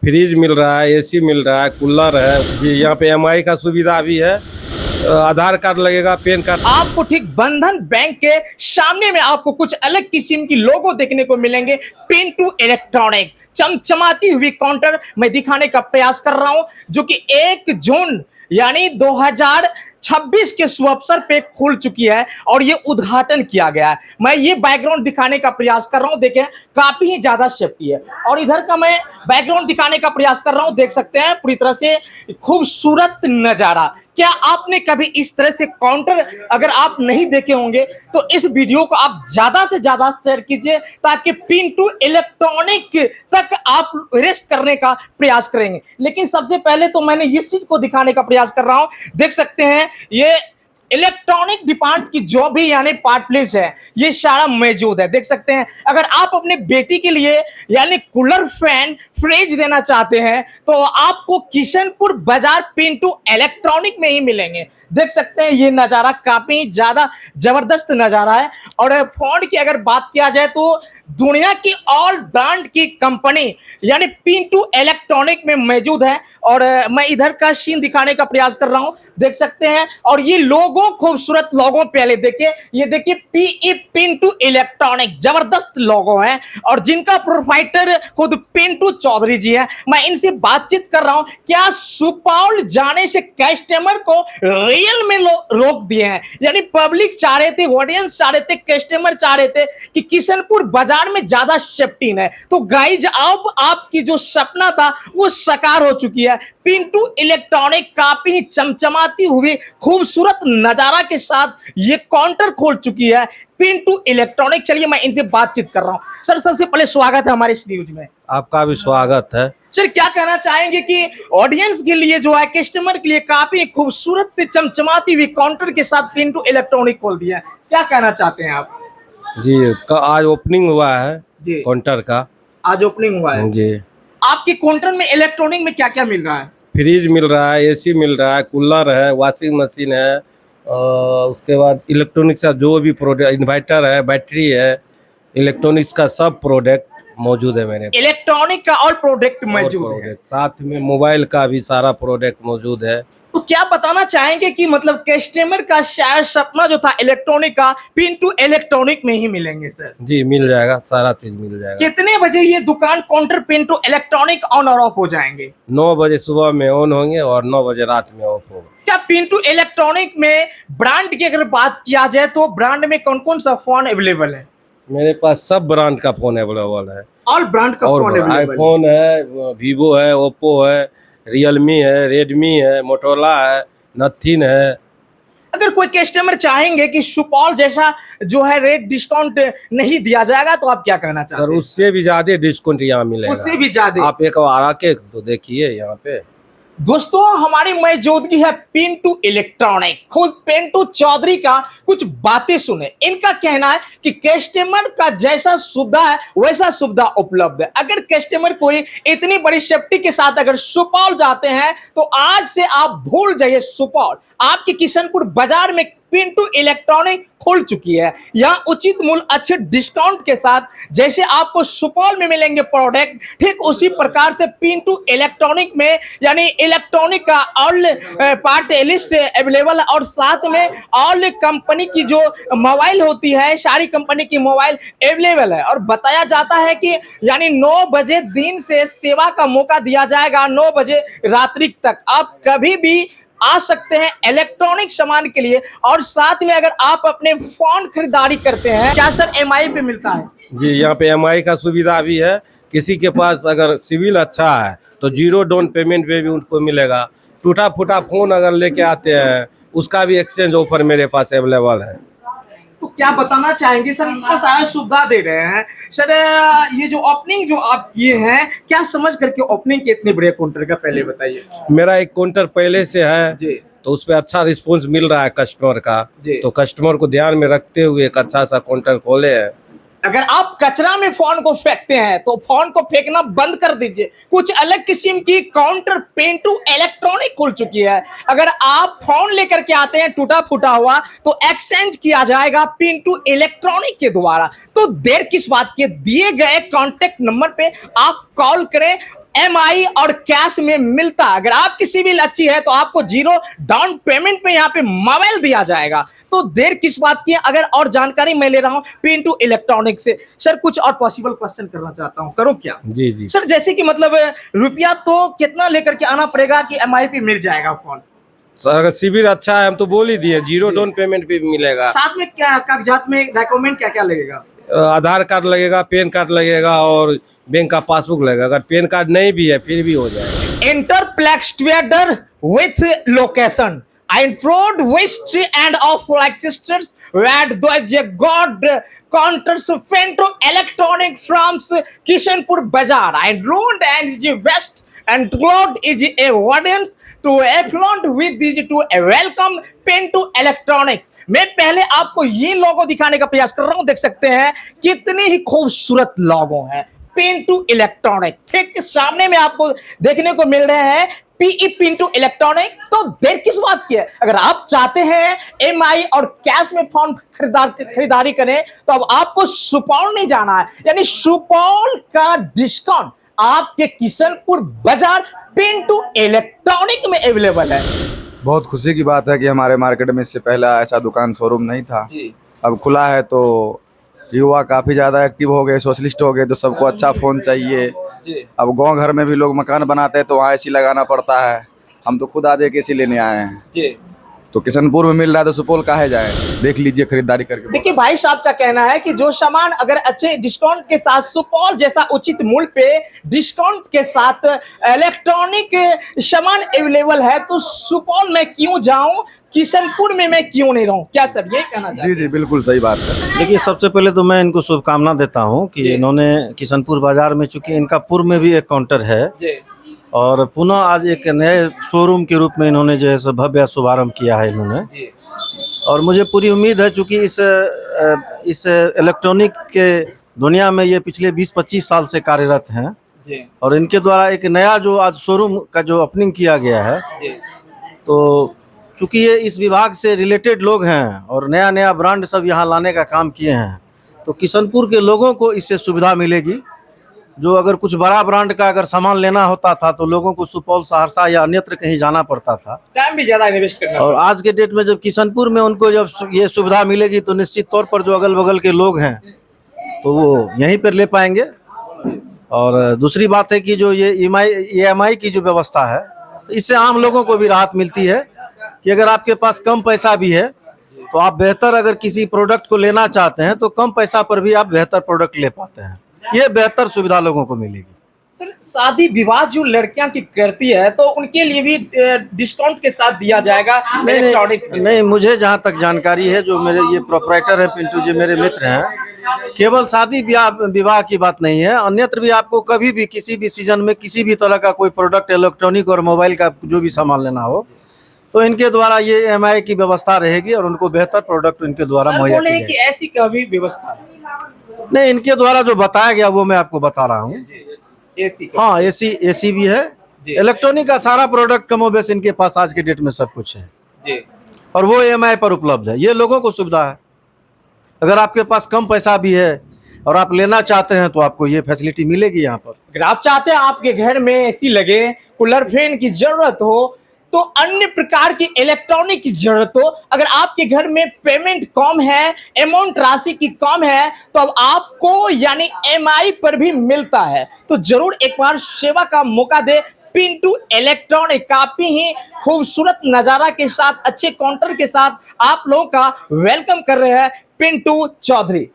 Fridge मिल रहा है, AC मिल रहा है, कूलर है जी। यहाँ पे एमआई का सुविधा भी है। आधार कार्ड लगेगा, पैन कार्ड। आपको ठीक बंधन बैंक के सामने में आपको कुछ अलग किस्म की लोगो देखने को मिलेंगे। पिंटू इलेक्ट्रॉनिक चमचमाती हुई काउंटर मैं दिखाने का प्रयास कर रहा हूं, जो कि 1 जून यानी 2026 के शुभ अवसर पे खुल चुकी है और ये उद्घाटन किया गया है। मैं ये बैकग्राउंड दिखाने का प्रयास कर रहा हूं, देखें काफी ही ज्यादा सेफ्टी है। और इधर का मैं बैकग्राउंड दिखाने का प्रयास कर रहा हूं, देख सकते हैं पूरी तरह से खूबसूरत नजारा। क्या आपने कभी इस तरह से काउंटर अगर आप नहीं देखे होंगे तो इस वीडियो को आप ज्यादा से ज्यादा शेयर कीजिए, ताकि पिंटू इलेक्ट्रॉनिक तक आप रेस्ट करने का प्रयास करेंगे। लेकिन सबसे पहले तो मैंने इस चीज को दिखाने का प्रयास कर रहा हूं, देख सकते हैं ये इलेक्ट्रॉनिक डिपार्टमेंट की जो भी यानी पार्ट प्लेस है ये सारा मौजूद है। देख सकते हैं अगर आप अपने बेटी के लिए यानी कूलर, फैन, फ्रिज देना चाहते हैं तो आपको किशनपुर बाजार पिंटू इलेक्ट्रॉनिक में ही मिलेंगे। देख सकते हैं ये नजारा काफी ज्यादा जबरदस्त नजारा है। और फोन की अगर बात किया जाए तो दुनिया की ऑल ब्रांड की कंपनी यानी पिंटू इलेक्ट्रॉनिक में मौजूद है। और मैं इधर का सीन दिखाने का प्रयास कर रहा हूं, देख सकते हैं। और ये लोगो, खूबसूरत लोगो पहले देखिए, ये देखिए पीई पिंटू इलेक्ट्रॉनिक, जबरदस्त लोगो है। और जिनका प्रोप्राइटर खुद पिंटू चौधरी जी है। मैं इनसे बातचीत कर रहा हूं, क्या सुपौल जाने से कस्टमर को रियल में रोक दिए हैं, यानी पब्लिक चाह रहे थे, ऑडियंस चाह रहे थे, कस्टमर चाह रहे थे कि किशनपुर बाजार में ज्यादा सेफ्टी है। तो गाइज अब आपकी जो सपना था वो साकार हो चुकी है। पिंटू इलेक्ट्रॉनिक काफी चमचमाती हुई खूबसूरत नजारा के साथ ये काउंटर खोल चुकी है पिंटू इलेक्ट्रॉनिक। चलिए मैं इनसे बातचीत कर रहा हूं। सर सबसे पहले स्वागत है हमारे इस न्यूज में। आपका भी स्वागत है। सर क्या कहना चाहेंगे कि ऑडियंस के लिए जो है, कस्टमर के लिए काफी खूबसूरत चमचमाती हुई काउंटर के साथ पिंटू इलेक्ट्रॉनिक खोल दिया है, क्या कहना चाहते हैं आप? जी आज ओपनिंग हुआ है जी, काउंटर का। आज ओपनिंग हुआ है जी। आपके काउंटर में इलेक्ट्रॉनिक में क्या क्या मिल रहा है? फ्रिज मिल रहा है, एसी मिल रहा है, कूलर है, वॉशिंग मशीन है। उसके बाद इलेक्ट्रॉनिक्स का जो भी प्रोडक्ट, इन्वर्टर है, बैटरी है, इलेक्ट्रॉनिक्स का सब प्रोडक्ट मौजूद है मेरे पास। इलेक्ट्रॉनिक का और प्रोडक्ट मौजूद है, साथ में मोबाइल का भी सारा प्रोडक्ट मौजूद है। तो क्या बताना चाहेंगे कि मतलब कस्टमर का शायद सपना जो था इलेक्ट्रॉनिक का, पिंटू इलेक्ट्रॉनिक में ही मिलेंगे सर? जी मिल जाएगा, सारा चीज मिल जाएगा। कितने बजे ये दुकान काउंटर पिंटू इलेक्ट्रॉनिक ऑन और ऑफ हो जाएंगे? 9 बजे सुबह में ऑन होंगे और 9 बजे रात में ऑफ होगा। क्या पिंटू इलेक्ट्रॉनिक में ब्रांड की अगर बात किया जाए तो ब्रांड में कौन कौन सा फोन अवेलेबल है? मेरे पास सब ब्रांड का फोन अवेलेबल है। ऑल ब्रांड का फोन अवेलेबल है? आईफोन है, वीवो है, ओप्पो है, रियलमी है, रेडमी है, मोटोरोला है, नथिंग है। अगर कोई कस्टमर चाहेंगे कि सुपौल जैसा जो है रेट डिस्काउंट नहीं दिया जाएगा तो आप क्या कहना चाहते सर हैं? उससे भी ज्यादा डिस्काउंट यहाँ मिलेगा। उससे भी ज्यादा? आप एक बार आके तो देखिए यहाँ पे। दोस्तों हमारी मौजूदगी है पिंटू इलेक्ट्रॉनिक, खुद पिंटू चौधरी का कुछ बातें सुने। इनका कहना है कि कस्टमर का जैसा सुविधा है वैसा सुविधा उपलब्ध है। अगर कस्टमर कोई इतनी बड़ी सेफ्टी के साथ अगर सुपौल जाते हैं तो आज से आप भूल जाइए सुपौल। आपके किशनपुर बाजार में पिंटू इलेक्ट्रॉनिक खुल चुकी है। यहाँ उचित मूल्य, अच्छे डिस्काउंट के साथ जैसे आपको सुपौल में मिलेंगे प्रोडक्ट, ठीक उसी प्रकार से पिंटू इलेक्ट्रॉनिक में यानी इलेक्ट्रॉनिक का ऑल पार्ट लिस्ट अवेलेबल है। और साथ में ऑल कंपनी की जो मोबाइल होती है, सारी कंपनी की मोबाइल अवेलेबल है। और बताया जाता है कि यानी 9 बजे दिन से सेवा का मौका दिया जाएगा, 9 बजे रात्रि तक आप कभी भी आ सकते हैं इलेक्ट्रॉनिक सामान के लिए। और साथ में अगर आप अपने फोन खरीदारी करते हैं, क्या सर एमआई पे मिलता है? जी यहाँ पे एमआई का सुविधा भी है। किसी के पास अगर सिविल अच्छा है तो 0 डाउन पेमेंट पे भी उनको मिलेगा। टूटा फूटा फोन अगर लेके आते हैं उसका भी एक्सचेंज ऑफर मेरे पास अवेलेबल है। तो क्या बताना चाहेंगे सर, इतना सारा सुविधा दे रहे हैं सर, ये जो ओपनिंग जो आप किए हैं क्या समझ करके ओपनिंग के इतने बड़े काउंटर का, पहले बताइए। मेरा एक काउंटर पहले से है जी, तो उस पर अच्छा रिस्पॉन्स मिल रहा है कस्टमर का। तो कस्टमर को ध्यान में रखते हुए एक अच्छा सा काउंटर खोले हैं। अगर आप कचरा में फोन को फेंकते हैं तो फोन को फेंकना बंद कर दीजिए। कुछ अलग किस्म की काउंटर पिंटू इलेक्ट्रॉनिक खुल चुकी है। अगर आप फोन लेकर के आते हैं टूटा फूटा हुआ तो एक्सचेंज किया जाएगा पिंटू इलेक्ट्रॉनिक के द्वारा। तो देर किस बात के, दिए गए कॉन्टेक्ट नंबर पे आप कॉल करें एमआई और कैश में मिलता है। अगर आपकी सिविल अच्छी है तो आपको 0 डाउन पेमेंट में यहाँ पे मोबाइल दिया जाएगा। तो देर किस बात की है, अगर और जानकारी मैं ले रहा हूँ पिंटू इलेक्ट्रॉनिक्स से। सर कुछ और पॉसिबल क्वेश्चन करना चाहता हूँ, करो क्या? जी जी सर जैसे कि मतलब रुपया तो कितना लेकर के आना पड़ेगा कि एमआई पे मिल जाएगा फोन? सर, अगर सिविल अच्छा है हम तो बोल ही दिए 0 डाउन पेमेंट पे भी मिलेगा। साथ में क्या कागजात में डॉक्यूमेंट क्या क्या लगेगा? आधार कार्ड लगेगा, पैन कार्ड लगेगा और बैंक का पासबुक लगेगा। अगर पैन कार्ड नहीं भी है फिर भी हो जाएगा। Interplex trader with location and road west and of Leicester where the god counters Fento electronic from Kishanpur Bazaar and road and the west and cloud is a audience to affluent with this to a welcome Fento electronic। मैं पहले आपको ये लोगो दिखाने का प्रयास कर रहा हूं, देख सकते हैं कितने ही खूबसूरत लोगो हैं पिंटू इलेक्ट्रॉनिक। ठीक सामने में आपको देखने को मिल रहे हैं पीई पिंटू इलेक्ट्रॉनिक। तो देर किस बात की है, अगर आप चाहते हैं एमआई और कैश में फोन खरीदारी करें तो अब आपको सुपौल नहीं जाना है, यानी सुपौल का डिस्काउंट आपके किशनपुर बाजार पिंटू इलेक्ट्रॉनिक में अवेलेबल है। बहुत खुशी की बात है कि हमारे मार्केट में इससे पहला ऐसा दुकान शोरूम नहीं था, अब खुला है। तो युवा काफ़ी ज़्यादा एक्टिव हो गए, सोशलिस्ट हो गए, तो सबको अच्छा फ़ोन चाहिए। अब गांव घर में भी लोग मकान बनाते हैं तो वहाँ एसी लगाना पड़ता है। हम तो खुद आज एक एसी लेने आए हैं। तो किशनपुर में मिल रहा है तो सुपौल काहे जाए, देख लीजिए खरीदारी करके। देखिए भाई साहब का कहना है कि जो सामान अगर अच्छे डिस्काउंट के साथ सुपौल जैसा उचित मूल्य पे डिस्काउंट के साथ इलेक्ट्रॉनिक सामान अवेलेबल है तो सुपौल में क्यों जाऊं, किशनपुर में मैं क्यों नहीं रहूं? क्या सर यही कहना चाहते हैं? जी बिल्कुल सही बात है। देखिए सबसे पहले तो मैं इनको शुभकामना देता हूं कि इन्होंने किशनपुर बाजार में, चूंकि इनका पूर्व में भी एक काउंटर है और पुनः आज एक नए शोरूम के रूप में इन्होंने जो है सो भव्य शुभारंभ किया है इन्होंने। और मुझे पूरी उम्मीद है, चूंकि इस इलेक्ट्रॉनिक के दुनिया में ये पिछले 20-25 साल से कार्यरत हैं और इनके द्वारा एक नया जो आज शोरूम का जो ओपनिंग किया गया है, तो चूंकि ये इस विभाग से रिलेटेड लोग हैं और नया नया ब्रांड सब यहाँ लाने का काम किए हैं, तो किशनपुर के लोगों को इससे सुविधा मिलेगी। जो अगर कुछ बड़ा ब्रांड का अगर सामान लेना होता था तो लोगों को सुपौल, सहरसा या अन्यत्र कहीं जाना पड़ता था, टाइम भी ज्यादा इन्वेस्ट करना। और आज के डेट में जब किशनपुर में उनको जब ये सुविधा मिलेगी तो निश्चित तौर पर जो अगल बगल के लोग हैं तो वो यहीं पर ले पाएंगे। और दूसरी बात है कि जो ये EMI की जो व्यवस्था है, तो इससे आम लोगों को भी राहत मिलती है कि अगर आपके पास कम पैसा भी है तो आप बेहतर अगर किसी प्रोडक्ट को लेना चाहते हैं तो कम पैसा पर भी आप बेहतर प्रोडक्ट ले पाते हैं। ये बेहतर सुविधा लोगों को मिलेगी। सर शादी विवाह जो लड़कियां की करती है तो उनके लिए भी डिस्काउंट के साथ दिया जाएगा इलेक्ट्रॉनिक? नहीं, मुझे जहाँ तक जानकारी है, जो मेरे ये प्रोपराइटर है पिंटू जी मेरे मित्र हैं, केवल शादी विवाह की बात नहीं है, अन्यत्र भी आपको कभी भी किसी भी सीजन में किसी भी तरह का कोई प्रोडक्ट इलेक्ट्रॉनिक और मोबाइल का जो भी सामान लेना हो तो इनके द्वारा ये EMI की व्यवस्था रहेगी और उनको बेहतर प्रोडक्ट इनके द्वारा मुहैया बोले कि ऐसी कभी व्यवस्था नहीं, इनके द्वारा जो बताया गया वो मैं आपको बता रहा हूँ। हाँ, एसी भी है, इलेक्ट्रॉनिक का सारा प्रोडक्ट कमोबेश इनके पास आज के डेट में सब कुछ है और वो EMI पर उपलब्ध है। ये लोगों को सुविधा है। अगर आपके पास कम पैसा भी है और आप लेना चाहते हैं तो आपको ये फैसिलिटी मिलेगी यहाँ पर। अगर आप चाहते हैं आपके घर में एसी लगे, कूलर फैन की जरूरत हो, तो अन्य प्रकार की इलेक्ट्रॉनिक की जरूरत हो, अगर आपके घर में पेमेंट कम है, अमाउंट राशि की कम है, तो अब आपको यानी EMI पर भी मिलता है। तो जरूर एक बार सेवा का मौका दे पिंटू इलेक्ट्रॉनिक। काफी ही खूबसूरत नजारा के साथ, अच्छे काउंटर के साथ आप लोगों का वेलकम कर रहे हैं पिंटू चौधरी।